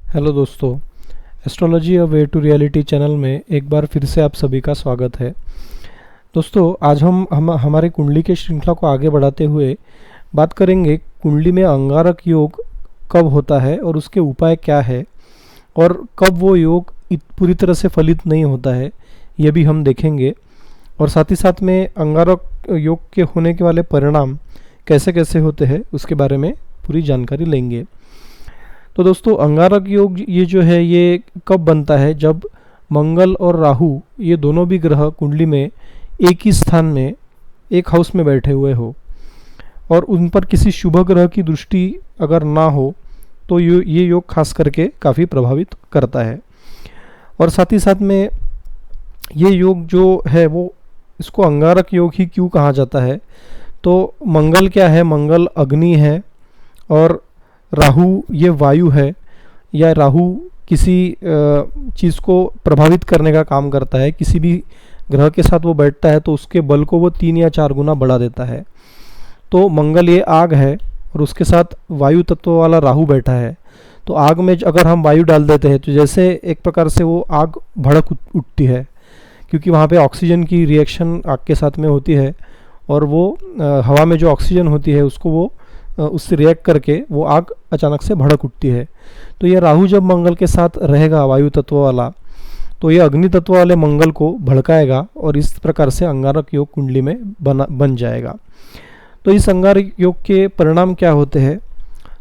Hello दोस्तों, astrology a way to reality channel में एक बार फिर से आप सभी का स्वागत है। दोस्तों, आज हम हमारे कुंडली के श्रृंखला को आगे बढ़ाते हुए बात करेंगे कुंडली में अंगारक योग कब होता है और उसके उपाय क्या है और कब वो योग पूरी तरह से फलित नहीं होता है, ये भी हम देखेंगे। और साथ ही साथ में अंगारक योग के होने के वाले परिणाम कैसे कैसे होते हैं उसके बारे में पूरी जानकारी लेंगे। तो दोस्तों, अंगारक योग ये जो है ये कब बनता है? जब मंगल और राहु ये दोनों भी ग्रह कुंडली में एक ही स्थान में एक हाउस में बैठे हुए हो और उन पर किसी शुभ ग्रह की दृष्टि अगर ना हो तो ये योग खास करके काफ़ी प्रभावित करता है। और साथ ही साथ में ये योग जो है वो इसको अंगारक योग ही क्यों कहा जाता है? तो मंगल क्या है? मंगल अग्नि है और राहु ये वायु है, या राहु किसी चीज़ को प्रभावित करने का काम करता है। किसी भी ग्रह के साथ वो बैठता है तो उसके बल को वो 3 या 4 गुना बढ़ा देता है। तो मंगल ये आग है और उसके साथ वायु तत्व वाला राहु बैठा है। तो आग में अगर हम वायु डाल देते हैं तो जैसे एक प्रकार से वो आग भड़क उठती है, क्योंकि वहाँ पे ऑक्सीजन की रिएक्शन आग के साथ में होती है और वो हवा में जो ऑक्सीजन होती है उसको वो उससे रिएक्ट करके वो आग अचानक से भड़क उठती है। तो ये राहु जब मंगल के साथ रहेगा वायु तत्व वाला, तो ये अग्नि तत्व वाले मंगल को भड़काएगा और इस प्रकार से अंगारक योग कुंडली में बन जाएगा। तो इस अंगारक योग के परिणाम क्या होते हैं?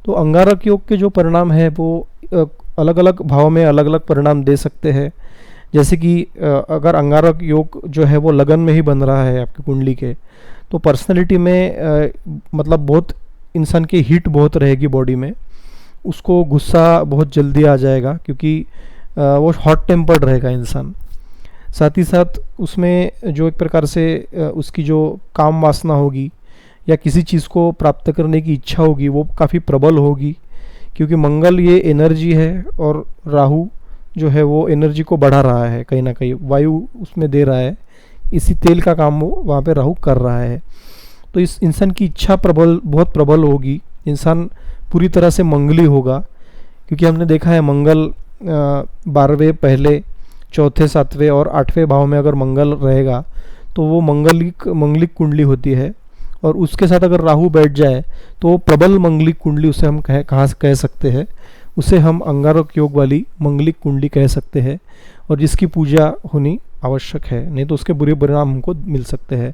तो अंगारक योग के जो परिणाम है वो अलग अलग भाव में अलग अलग परिणाम दे सकते हैं। जैसे कि अगर अंगारक योग जो है वो लगन में ही बन रहा है आपकी कुंडली के, तो पर्सनैलिटी में मतलब बहुत इंसान की हीट बहुत रहेगी बॉडी में, उसको गुस्सा बहुत जल्दी आ जाएगा क्योंकि वो हॉट टेम्पर्ड रहेगा इंसान। साथ ही साथ उसमें जो एक प्रकार से उसकी जो काम वासना होगी या किसी चीज़ को प्राप्त करने की इच्छा होगी वो काफ़ी प्रबल होगी, क्योंकि मंगल ये एनर्जी है और राहु जो है वो एनर्जी को बढ़ा रहा है, कहीं ना कहीं वायु उसमें दे रहा है, इसी तेल का काम वो वहाँ पे राहु कर रहा है। तो इस इंसान की इच्छा बहुत प्रबल होगी, इंसान पूरी तरह से मंगली होगा, क्योंकि हमने देखा है मंगल 12वें, पहले, चौथे, 7वें और 8वें भाव में अगर मंगल रहेगा तो वो मंगलिक कुंडली होती है। और उसके साथ अगर राहु बैठ जाए तो वो प्रबल मंगलिक कुंडली उसे हम कह सकते हैं, उसे हम अंगारक योग वाली मंगलिक कुंडली कह सकते हैं, और जिसकी पूजा होनी आवश्यक है, नहीं तो उसके बुरे परिणाम हमको मिल सकते हैं।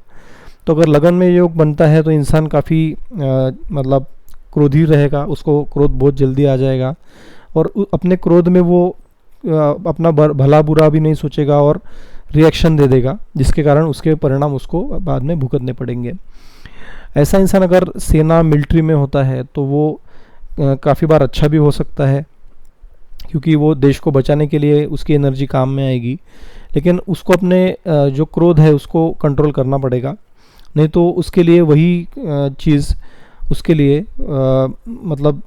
तो अगर लगन में योग बनता है तो इंसान काफ़ी मतलब क्रोधी रहेगा, उसको क्रोध बहुत जल्दी आ जाएगा और अपने क्रोध में वो अपना भला बुरा भी नहीं सोचेगा और रिएक्शन दे देगा, जिसके कारण उसके परिणाम उसको बाद में भुगतने पड़ेंगे। ऐसा इंसान अगर सेना मिलिट्री में होता है तो वो काफ़ी बार अच्छा भी हो सकता है, क्योंकि वो देश को बचाने के लिए उसकी एनर्जी काम में आएगी, लेकिन उसको अपने जो क्रोध है उसको कंट्रोल करना पड़ेगा, नहीं तो उसके लिए वही चीज़ उसके लिए मतलब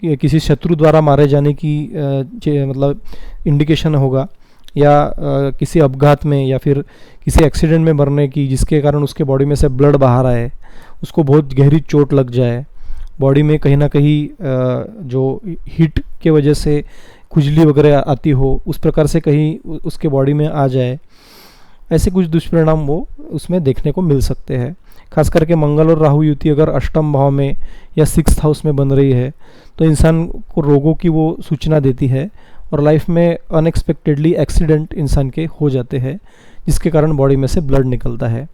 किसी शत्रु द्वारा मारे जाने की मतलब इंडिकेशन होगा, या किसी अपघात में या फिर किसी एक्सीडेंट में मरने की, जिसके कारण उसके बॉडी में से ब्लड बाहर आए, उसको बहुत गहरी चोट लग जाए, बॉडी में कहीं ना कहीं जो हीट के वजह से खुजली वगैरह आती हो, उस प्रकार से कहीं उसके बॉडी में आ जाए, ऐसे कुछ दुष्परिणाम वो उसमें देखने को मिल सकते हैं। खास करके मंगल और राहु युति अगर अष्टम भाव में या 6th हाउस में बन रही है तो इंसान को रोगों की वो सूचना देती है और लाइफ में अनएक्सपेक्टेडली एक्सीडेंट इंसान के हो जाते हैं, जिसके कारण बॉडी में से ब्लड निकलता है।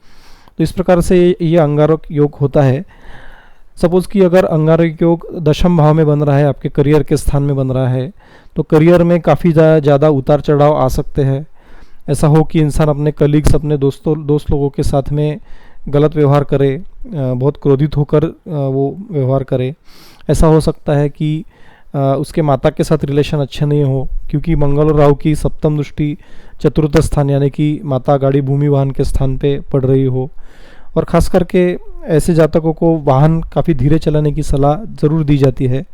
तो इस प्रकार से ये अंगारक योग होता है। सपोज़ कि अगर अंगारक योग 10th भाव में बन रहा है, आपके करियर के स्थान में बन रहा है, तो करियर में काफ़ी ज़्यादा उतार चढ़ाव आ सकते हैं। ऐसा हो कि इंसान अपने कलीग्स, अपने दोस्त लोगों के साथ में गलत व्यवहार करे, बहुत क्रोधित होकर वो व्यवहार करे। ऐसा हो सकता है कि उसके माता के साथ रिलेशन अच्छे नहीं हो, क्योंकि मंगल और राहु की सप्तम दृष्टि चतुर्थ स्थान यानी कि माता, गाड़ी, भूमि, वाहन के स्थान पे पड़ रही हो। और ख़ास करके ऐसे जातकों को वाहन काफ़ी धीरे चलाने की सलाह ज़रूर दी जाती है।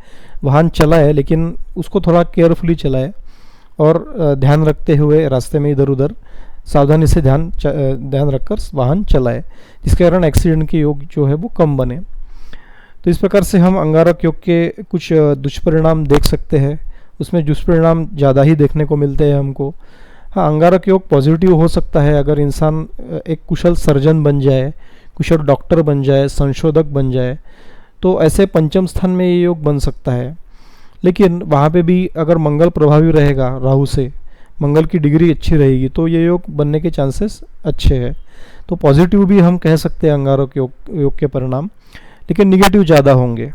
वाहन चलाए लेकिन उसको थोड़ा केयरफुली चलाए और ध्यान रखते हुए रास्ते में इधर उधर सावधानी से ध्यान रखकर वाहन चलाए, जिसके कारण एक्सीडेंट के योग जो है वो कम बने। तो इस प्रकार से हम अंगारक योग के कुछ दुष्परिणाम देख सकते हैं उसमें दुष्परिणाम ज़्यादा ही देखने को मिलते हैं हमको। हाँ, अंगारक योग पॉजिटिव हो सकता है अगर इंसान एक कुशल सर्जन बन जाए, कुशल डॉक्टर बन जाए, संशोधक बन जाए, तो ऐसे पंचम स्थान में ये योग बन सकता है। लेकिन वहाँ पे भी अगर मंगल प्रभावी रहेगा राहु से, मंगल की डिग्री अच्छी रहेगी, तो ये योग बनने के चांसेस अच्छे हैं। तो पॉजिटिव भी हम कह सकते हैं अंगारक योग के परिणाम, लेकिन निगेटिव ज़्यादा होंगे।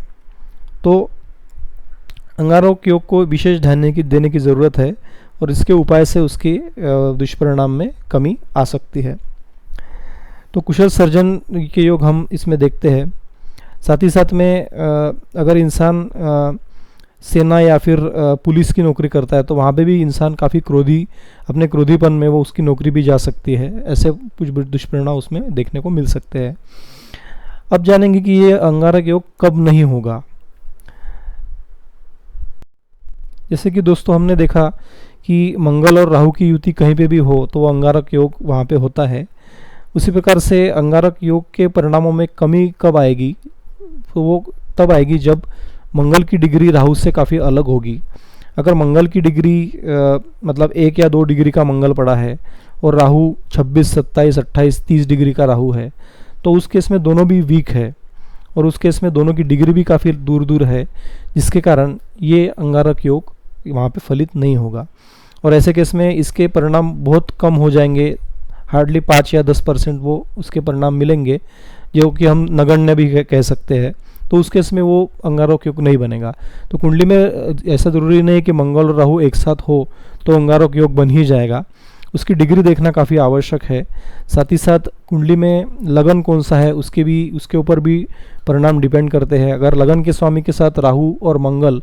तो अंगारक योग को विशेष ध्यान देने की ज़रूरत है और इसके उपाय से उसके दुष्परिणाम में कमी आ सकती है। तो कुशल सर्जन के योग हम इसमें देखते हैं। साथ ही साथ में अगर इंसान सेना या फिर पुलिस की नौकरी करता है तो वहाँ पे भी इंसान काफ़ी क्रोधी, अपने क्रोधीपन में वो उसकी नौकरी भी जा सकती है। ऐसे कुछ दुष्परिणाम उसमें देखने को मिल सकते हैं। अब जानेंगे कि ये अंगारक योग कब नहीं होगा। जैसे कि दोस्तों हमने देखा कि मंगल और राहु की युति कहीं पे भी हो तो वो अंगारक योग वहाँ पे होता है। उसी प्रकार से अंगारक योग के परिणामों में कमी कब आएगी, तो वो तब आएगी जब मंगल की डिग्री राहु से काफ़ी अलग होगी। अगर मंगल की डिग्री मतलब 1 या 2 डिग्री का मंगल पड़ा है और राहु 26, 27, 28, 30 डिग्री का राहु है, तो उस केस में दोनों भी वीक है और उस केस में दोनों की डिग्री भी काफ़ी दूर दूर है, जिसके कारण ये अंगारक योग वहाँ पे फलित नहीं होगा। और ऐसे केस में इसके परिणाम बहुत कम हो जाएंगे, हार्डली 5 या 10% वो उसके परिणाम मिलेंगे, जो कि हम नगण्य भी कह सकते हैं। तो उस केस में वो अंगारक योग नहीं बनेगा। तो कुंडली में ऐसा ज़रूरी नहीं है कि मंगल और राहु एक साथ हो तो अंगारक योग बन ही जाएगा, उसकी डिग्री देखना काफ़ी आवश्यक है। साथ ही साथ कुंडली में लगन कौन सा है उसके ऊपर भी परिणाम डिपेंड करते हैं। अगर लगन के स्वामी के साथ राहु और मंगल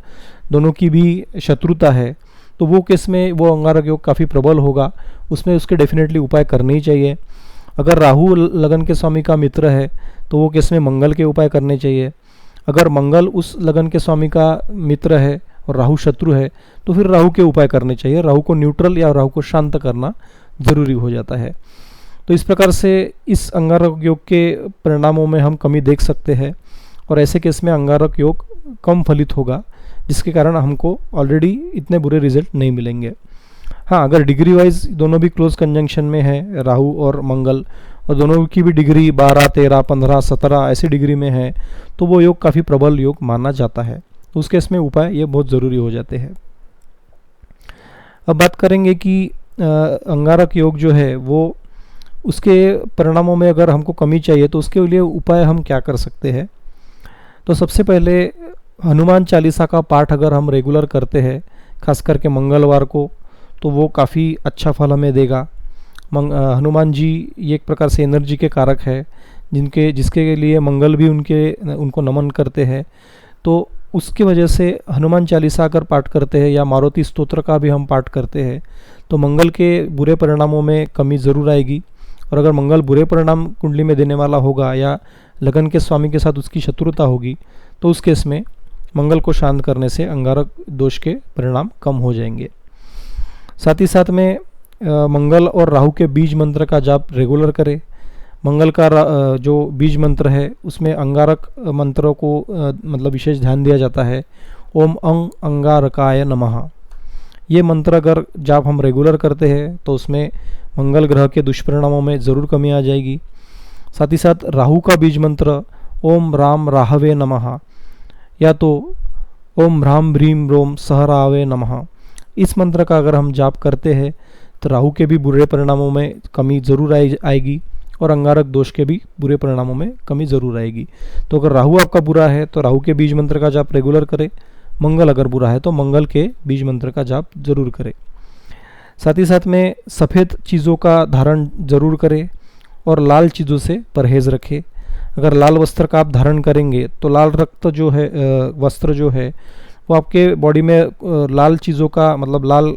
दोनों की भी शत्रुता है तो वो केस में वो अंगारक योग काफ़ी प्रबल होगा, उसमें उसके डेफिनेटली उपाय करने ही चाहिए। अगर राहु लगन के स्वामी का मित्र है तो वो केस में मंगल के उपाय करने चाहिए। अगर मंगल उस लगन के स्वामी का मित्र है और राहु शत्रु है तो फिर राहु के उपाय करने चाहिए। राहु को न्यूट्रल या राहु को शांत करना जरूरी हो जाता है। तो इस प्रकार से इस अंगारक योग के परिणामों में हम कमी देख सकते हैं और ऐसे केस में अंगारक योग कम फलित होगा, जिसके कारण हमको ऑलरेडी इतने बुरे रिजल्ट नहीं मिलेंगे। हाँ, अगर डिग्री वाइज दोनों भी क्लोज कंजंक्शन में है राहु और मंगल, और दोनों की भी डिग्री 12, 13, 15, 17 ऐसी डिग्री में है, तो वो योग काफ़ी प्रबल योग माना जाता है। उस केस में उपाय ये बहुत ज़रूरी हो जाते हैं। अब बात करेंगे कि अंगारक योग जो है वो उसके परिणामों में अगर हमको कमी चाहिए तो उसके लिए उपाय हम क्या कर सकते हैं। तो सबसे पहले हनुमान चालीसा का पाठ अगर हम रेगुलर करते हैं, खास करके मंगलवार को, तो वो काफ़ी अच्छा फल हमें देगा। हनुमान जी ये एक प्रकार से एनर्जी के कारक है, जिसके लिए मंगल भी उनको नमन करते हैं। तो उसकी वजह से हनुमान चालीसा अगर पाठ करते हैं या मारुति स्तोत्र का भी हम पाठ करते हैं तो मंगल के बुरे परिणामों में कमी ज़रूर आएगी। और अगर मंगल बुरे परिणाम कुंडली में देने वाला होगा या लगन के स्वामी के साथ उसकी शत्रुता होगी तो उस केस में मंगल को शांत करने से अंगारक दोष के परिणाम कम हो जाएंगे। साथ ही साथ में मंगल और राहु के बीज मंत्र का जाप रेगुलर करें। मंगल का जो बीज मंत्र है उसमें अंगारक मंत्रों को मतलब विशेष ध्यान दिया जाता है। ओम अंग अंगारकाय नमः, ये मंत्र अगर जाप हम रेगुलर करते हैं तो उसमें मंगल ग्रह के दुष्परिणामों में ज़रूर कमी आ जाएगी। साथ ही साथ राहु का बीज मंत्र ओम राम राहवे नमः या तो ओम ह्राम भ्रीम रोम सहरावे नमः, इस मंत्र का अगर हम जाप करते हैं तो राहु के भी बुरे परिणामों में कमी ज़रूर आएगी और अंगारक दोष के भी बुरे परिणामों में कमी ज़रूर आएगी। तो अगर राहु आपका बुरा है तो राहु के बीज मंत्र का जाप रेगुलर करें। मंगल अगर बुरा है तो मंगल के बीज मंत्र का जाप जरूर करें। साथ ही साथ में सफ़ेद चीज़ों का धारण जरूर करें और लाल चीज़ों से परहेज़ रखें। अगर लाल वस्त्र का आप धारण करेंगे तो लाल रक्त जो है वस्त्र जो है वो आपके बॉडी में लाल चीज़ों का मतलब लाल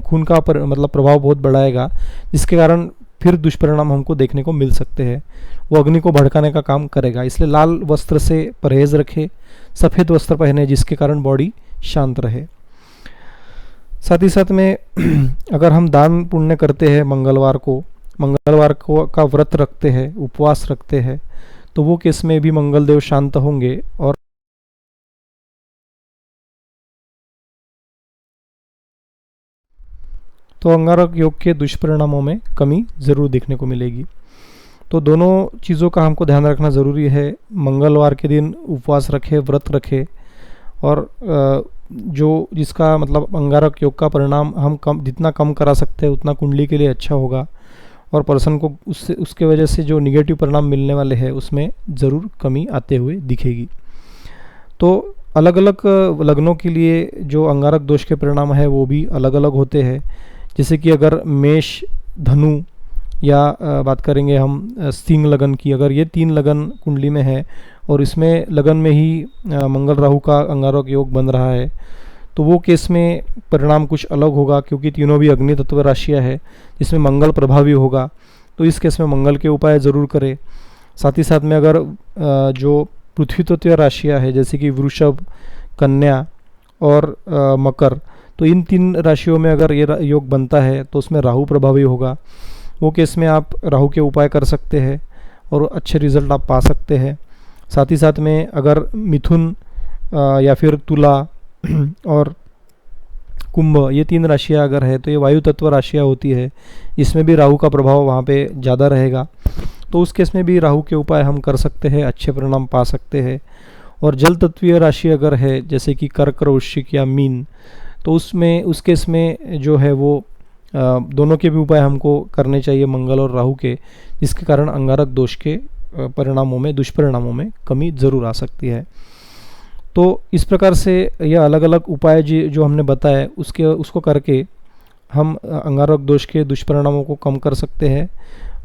खून का मतलब प्रभाव बहुत बढ़ाएगा, जिसके कारण फिर दुष्परिणाम हमको देखने को मिल सकते हैं। वो अग्नि को भड़काने का काम करेगा, इसलिए लाल वस्त्र से परहेज़ रखें, सफ़ेद वस्त्र पहने जिसके कारण बॉडी शांत रहे। साथ ही साथ में अगर हम दान पुण्य करते हैं मंगलवार को का व्रत रखते हैं, उपवास रखते हैं, तो वो केस में भी मंगलदेव शांत होंगे और तो अंगारक योग के दुष्परिणामों में कमी ज़रूर देखने को मिलेगी। तो दोनों चीज़ों का हमको ध्यान रखना ज़रूरी है। मंगलवार के दिन उपवास रखे, व्रत रखे, और जो जिसका मतलब अंगारक योग का परिणाम हम जितना कम करा सकते हैं उतना कुंडली के लिए अच्छा होगा, और पर्सन को उसके वजह से जो निगेटिव परिणाम मिलने वाले हैं उसमें ज़रूर कमी आते हुए दिखेगी। तो अलग अलग लग्नों के लिए जो अंगारक दोष के परिणाम है वो भी अलग अलग होते हैं। जैसे कि अगर मेष, धनु, या बात करेंगे हम सिंह लगन की, अगर ये 3 लगन कुंडली में है और इसमें लगन में ही मंगल राहु का अंगारक योग बन रहा है, तो वो केस में परिणाम कुछ अलग होगा, क्योंकि तीनों भी अग्नि तत्व राशियाँ है जिसमें मंगल प्रभावी होगा। तो इस केस में मंगल के उपाय ज़रूर करें। साथ ही साथ में अगर जो पृथ्वी तत्व राशियाँ है जैसे कि वृषभ, कन्या और मकर, तो इन 3 राशियों में अगर ये योग बनता है तो उसमें राहु प्रभावी होगा। वो केस में आप राहु के उपाय कर सकते हैं और अच्छे रिजल्ट आप पा सकते हैं। साथ ही साथ में अगर मिथुन या फिर तुला और कुंभ, ये 3 राशियाँ अगर है तो ये वायु तत्व राशियाँ होती है, इसमें भी राहु का प्रभाव वहाँ पे ज़्यादा रहेगा। तो उस केस में भी राहु के उपाय हम कर सकते हैं, अच्छे परिणाम पा सकते हैं। और जल तत्वीय राशि अगर है जैसे कि कर्क, वृश्चिक या मीन, तो उस केस में जो है वो दोनों के भी उपाय हमको करने चाहिए, मंगल और राहु के, जिसके कारण अंगारक दोष के परिणामों में, दुष्परिणामों में कमी ज़रूर आ सकती है। तो इस प्रकार से यह अलग अलग उपाय जो हमने बताए उसको करके हम अंगारक दोष के दुष्परिणामों को कम कर सकते हैं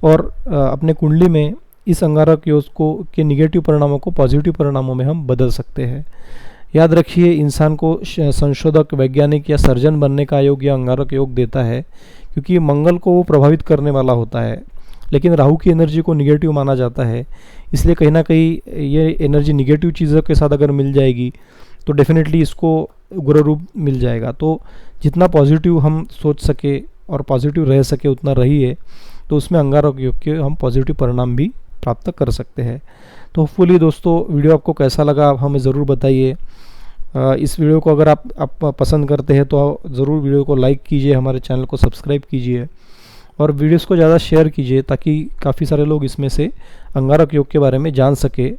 और अपने कुंडली में इस अंगारक योग के निगेटिव परिणामों को पॉजिटिव परिणामों में हम बदल सकते हैं। याद रखिए, इंसान को संशोधक, वैज्ञानिक या सर्जन बनने का योग या अंगारक योग देता है, क्योंकि मंगल को वो प्रभावित करने वाला होता है, लेकिन राहु की एनर्जी को निगेटिव माना जाता है। इसलिए कहीं ना कहीं ये एनर्जी निगेटिव चीज़ों के साथ अगर मिल जाएगी तो डेफिनेटली इसको उग्र रूप मिल जाएगा। तो जितना पॉजिटिव हम सोच सके और पॉजिटिव रह सके उतना रहिए, तो उसमें अंगारक योग के हम पॉजिटिव परिणाम भी प्राप्त कर सकते हैं। तो होपफुली दोस्तों, वीडियो आपको कैसा लगा आप हमें ज़रूर बताइए। इस वीडियो को अगर आप पसंद करते हैं तो ज़रूर वीडियो को लाइक कीजिए, हमारे चैनल को सब्सक्राइब कीजिए और वीडियोस को ज़्यादा शेयर कीजिए, ताकि काफ़ी सारे लोग इसमें से अंगारक योग के बारे में जान सके।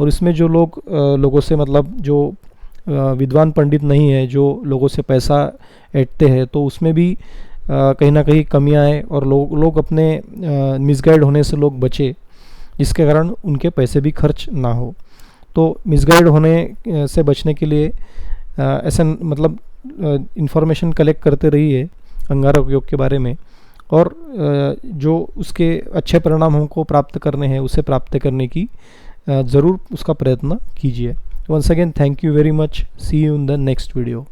और इसमें जो लोगों से मतलब जो विद्वान पंडित नहीं है, जो लोगों से पैसा ऐंठते हैं, तो उसमें भी कहीं ना कहीं कमियां आए और लोग अपने मिसगाइड होने से लोग बचे, जिसके कारण उनके पैसे भी खर्च ना हो। तो मिसगाइड होने से बचने के लिए ऐसा मतलब इन्फॉर्मेशन कलेक्ट करते रहिए अंगारक योग के बारे में, और जो उसके अच्छे परिणाम हमको प्राप्त करने हैं उसे प्राप्त करने की ज़रूर उसका प्रयत्न कीजिए। Once again thank you very much, see you in the next video.